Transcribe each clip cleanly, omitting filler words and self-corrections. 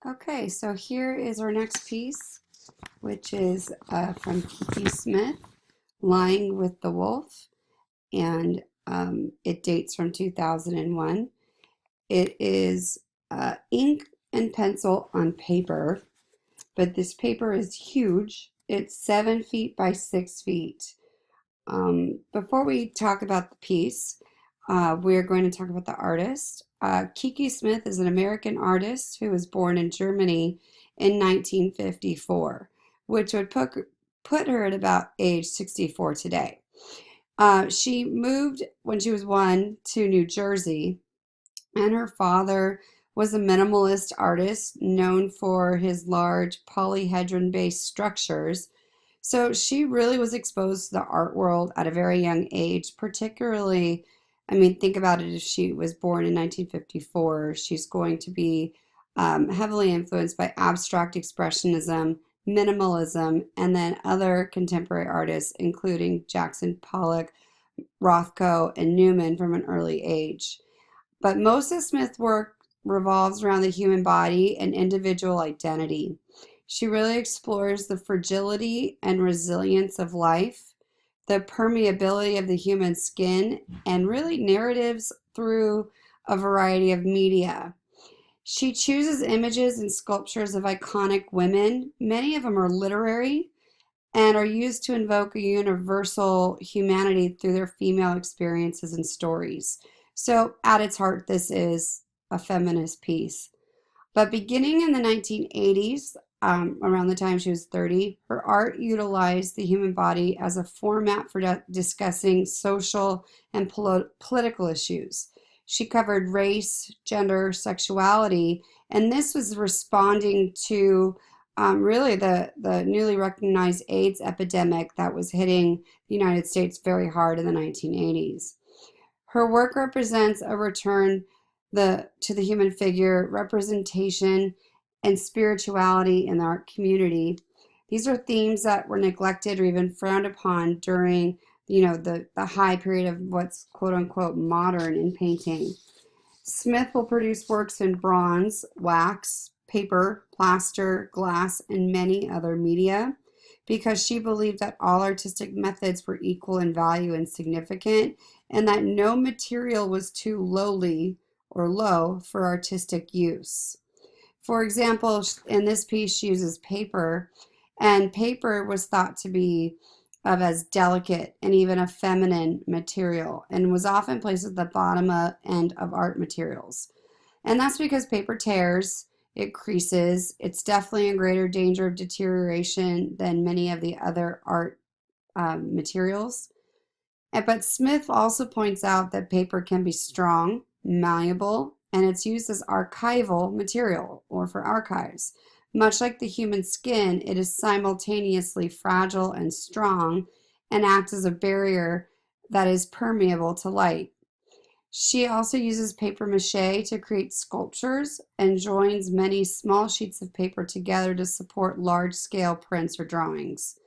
Okay, so here is our next piece, which is from Kiki Smith, Lying with the Wolf, and it dates from 2001. It is ink and pencil on paper, but this paper is huge. It's 7 feet by 6 feet. Before we talk about the piece, we're going to talk about the artist. Kiki Smith is an American artist who was born in Germany in 1954, which would put her at about age 64 today. She moved when she was one to New Jersey, and her father was a minimalist artist known for his large polyhedron based structures. So she really was exposed to the art world at a very young age, particularly, I mean, think about it, if she was born in 1954, she's going to be heavily influenced by abstract expressionism, minimalism, and then other contemporary artists, including Jackson Pollock, Rothko, and Newman from an early age. But most of Smith's work revolves around the human body and individual identity. She really explores the fragility and resilience of life, the permeability of the human skin, and really narratives through a variety of media. She chooses images and sculptures of iconic women. Many of them are literary and are used to invoke a universal humanity through their female experiences and stories. So, at its heart, this is a feminist piece. But beginning in the 1980s, around the time she was 30, her art utilized the human body as a format for discussing social and political issues. She covered race, gender, sexuality, and this was responding to really the newly recognized AIDS epidemic that was hitting the United States very hard in the 1980s. Her work represents a return to the human figure, representation, and spirituality in the art community. These are themes that were neglected or even frowned upon during, the high period of what's quote unquote modern in painting. Smith will produce works in bronze, wax, paper, plaster, glass, and many other media because she believed that all artistic methods were equal in value and significant, and that no material was too lowly or low for artistic use. For example, in this piece, she uses paper, and paper was thought to be of as delicate and even a feminine material and was often placed at the bottom end of art materials. And that's because paper tears, it creases, it's definitely in greater danger of deterioration than many of the other art materials. But Smith also points out that paper can be strong, malleable, and it's used as archival material or for archives. Much like the human skin, it is simultaneously fragile and strong and acts as a barrier that is permeable to light. She also uses paper mache to create sculptures and joins many small sheets of paper together to support large scale prints or drawings.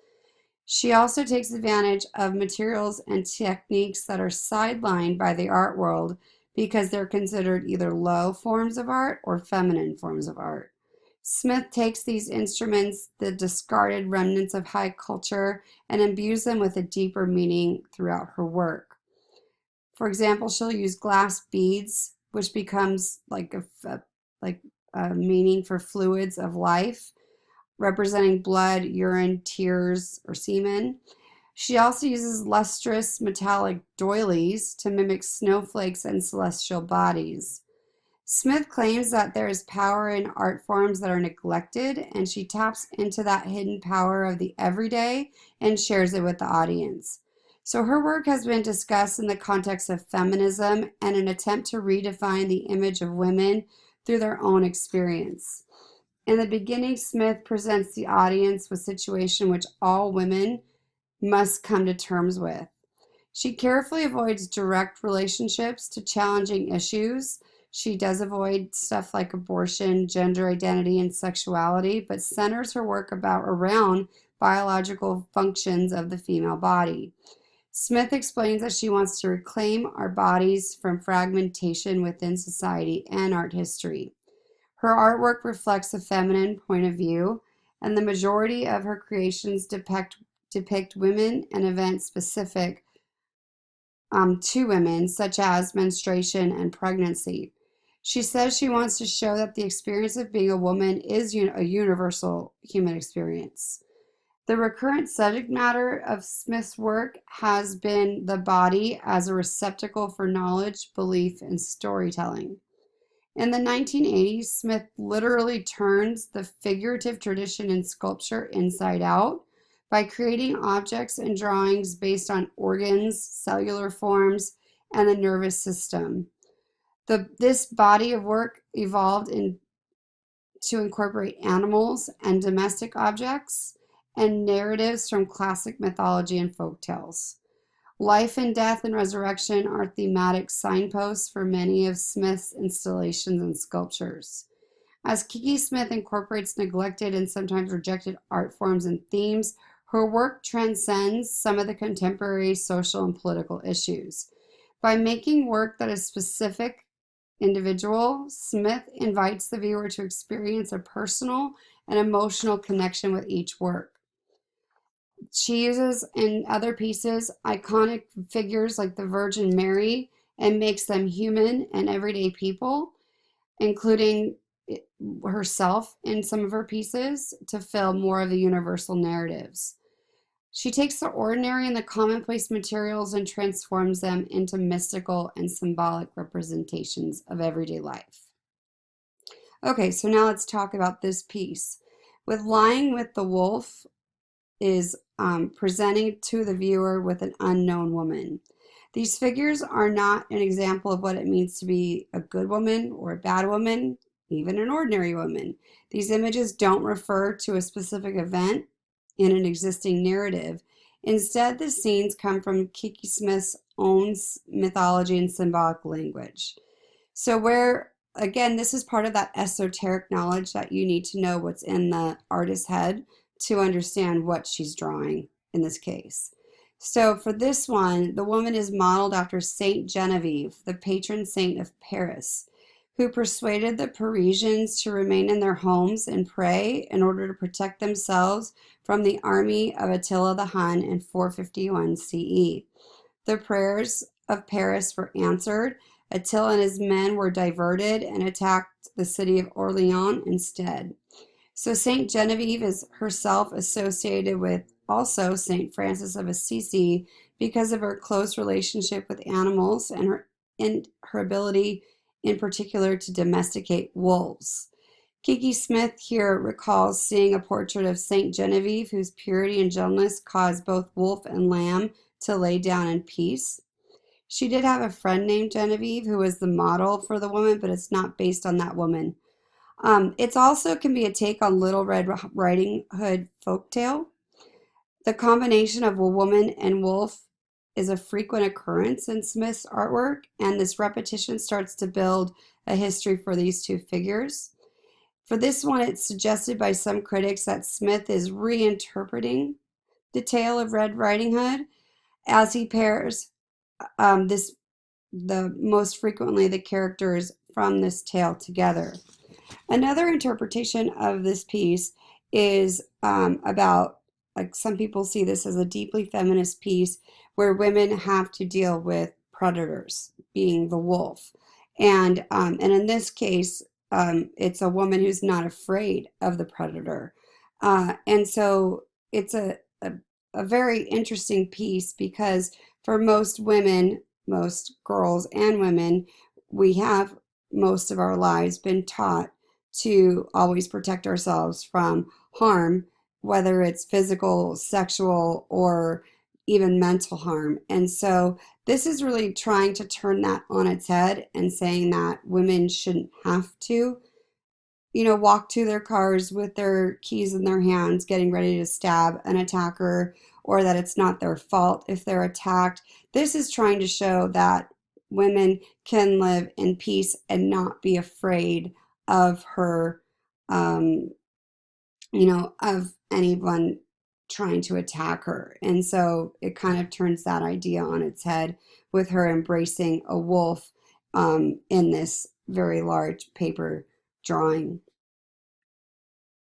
She also takes advantage of materials and techniques that are sidelined by the art world because they're considered either low forms of art or feminine forms of art. Smith takes these instruments, the discarded remnants of high culture, and imbues them with a deeper meaning throughout her work. For example, she'll use glass beads, which becomes like a meaning for fluids of life, representing blood, urine, tears, or semen. She also uses lustrous metallic doilies to mimic snowflakes and celestial bodies. Smith claims that there is power in art forms that are neglected, and she taps into that hidden power of the everyday and shares it with the audience. So her work has been discussed in the context of feminism and an attempt to redefine the image of women through their own experience. In the beginning, Smith presents the audience with a situation which all women must come to terms with. She carefully avoids direct relationships to challenging issues. She does avoid stuff like abortion, gender identity, and sexuality, but centers her work around biological functions of the female body. Smith explains that she wants to reclaim our bodies from fragmentation within society and art history. Her artwork reflects a feminine point of view, and the majority of her creations depict women and events specific to women, such as menstruation and pregnancy. She says she wants to show that the experience of being a woman is a universal human experience. The recurrent subject matter of Smith's work has been the body as a receptacle for knowledge, belief, and storytelling. In the 1980s, Smith literally turns the figurative tradition in sculpture inside out by creating objects and drawings based on organs, cellular forms, and the nervous system. This body of work evolved to incorporate animals and domestic objects and narratives from classic mythology and folk tales. Life and death and resurrection are thematic signposts for many of Smith's installations and sculptures. As Kiki Smith incorporates neglected and sometimes rejected art forms and themes, her work transcends some of the contemporary social and political issues. By making work that is specific, individual, Smith invites the viewer to experience a personal and emotional connection with each work. She uses in other pieces iconic figures like the Virgin Mary and makes them human and everyday people, including herself in some of her pieces to fill more of the universal narratives. She takes the ordinary and the commonplace materials and transforms them into mystical and symbolic representations of everyday life. Okay, so now let's talk about this piece. With Lying with the Wolf is presenting to the viewer with an unknown woman. These figures are not an example of what it means to be a good woman or a bad woman, even an ordinary woman. These images don't refer to a specific event in an existing narrative. Instead, the scenes come from Kiki Smith's own mythology and symbolic language. So again, this is part of that esoteric knowledge that you need to know what's in the artist's head to understand what she's drawing in this case. So for this one, the woman is modeled after Saint Genevieve, the patron saint of Paris, who persuaded the Parisians to remain in their homes and pray in order to protect themselves from the army of Attila the Hun in 451 CE. The prayers of Paris were answered. Attila and his men were diverted and attacked the city of Orleans instead. So Saint Genevieve is herself associated with also Saint Francis of Assisi because of her close relationship with animals and her ability in particular to domesticate wolves. Kiki Smith here recalls seeing a portrait of Saint Genevieve whose purity and gentleness caused both wolf and lamb to lay down in peace. She did have a friend named Genevieve who was the model for the woman, but it's not based on that woman. It's also can be a take on Little Red Riding Hood folktale. The combination of a woman and wolf is a frequent occurrence in Smith's artwork, and this repetition starts to build a history for these two figures. For this one, it's suggested by some critics that Smith is reinterpreting the tale of Red Riding Hood as he pairs the most frequently the characters from this tale together. Another interpretation of this piece is about, like, some people see this as a deeply feminist piece where women have to deal with predators, being the wolf. And in this case, it's a woman who's not afraid of the predator. And so it's a very interesting piece because for most women, most girls and women, we have most of our lives been taught to always protect ourselves from harm, whether it's physical, sexual, or even mental harm. And so this is really trying to turn that on its head and saying that women shouldn't have to, walk to their cars with their keys in their hands, getting ready to stab an attacker, or that it's not their fault if they're attacked. This is trying to show that women can live in peace and not be afraid of her, of anyone trying to attack her. And so it kind of turns that idea on its head with her embracing a wolf in this very large paper drawing